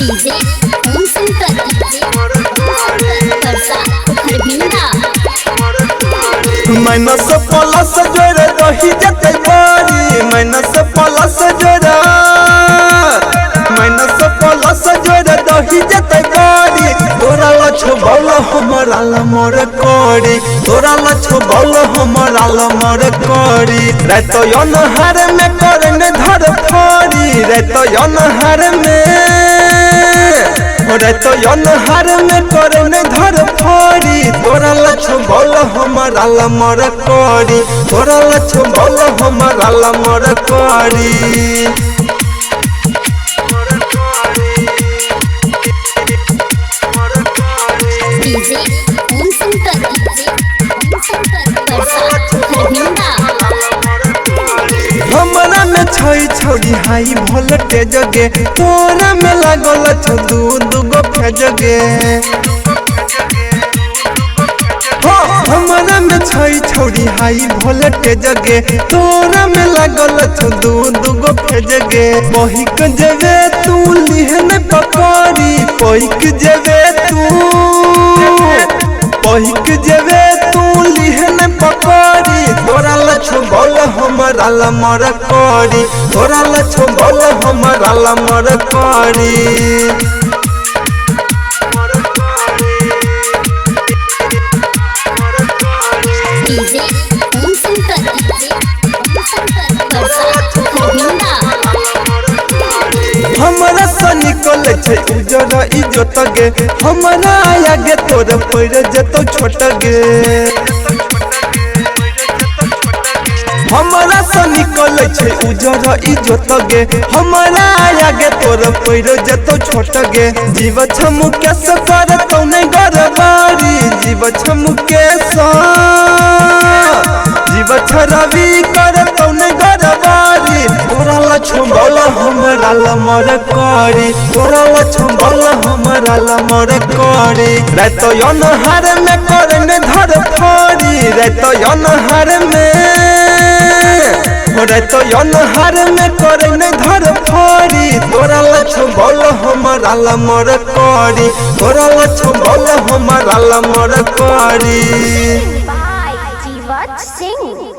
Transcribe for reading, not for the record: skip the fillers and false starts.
DJ ओम Shankar minus plus जोड़े दही जते बारी माइनस प्लस जोड़ा माइनस प्लस जोड़े दही जते बारी तोरा लछो बोल हमरा लमर कोड़ी तोरा लछो बोल हमरा लमर कोड़ी रात अनहार में करने धर फोड़ी रात अनहार में रात अनहार में करने धर फोड़ी तोरा लछो बोल हमरा लमर कोड़ी तोरा लछो बोल हमरा लमर कोड़ी डीजे ओम शंकर हमरा में छई छोड़ी हाई वोल्टेज गे तोरा में लागल छ दू गो फेज गे हमरा में छई छोड़ी हाई वोल्टेज गे तोरा में लागल छ दू गो फेज गे पहिक जेबे तू लिहन पकड़ी पहिक जेबे तू लिहन पकड़ी तोरा लछो बोल हमरा लमर कोड़ी तोरा लछो बोल हमरा लमर कोड़ी डीजे ओम शंकर हमरा से निकल छै उजर इज्जत गे हमरा आगे तोर पैर जतो छोट गे हमरा से निकल छै उजर इज्जत गे हमरा आगे तोर पैर जतो छोट गे जीव छमु कैसे कर तो नहीं गरबारी जीव छमु कैसे जीव छरवी कर तो नहीं गरबारी तोरा लछो बोल हमरा लमर कोड़ी तोरा लछो बोल हमरा लमर कोड़ी रात अनहार में करने धर फोड़ी रात अनहार में करने धर फोड़ी तोरा लछो बोल हमरा लमर कोड़ी तोरा लछो बोल हमरा लमर कोड़ी बाय जीवत सिंह।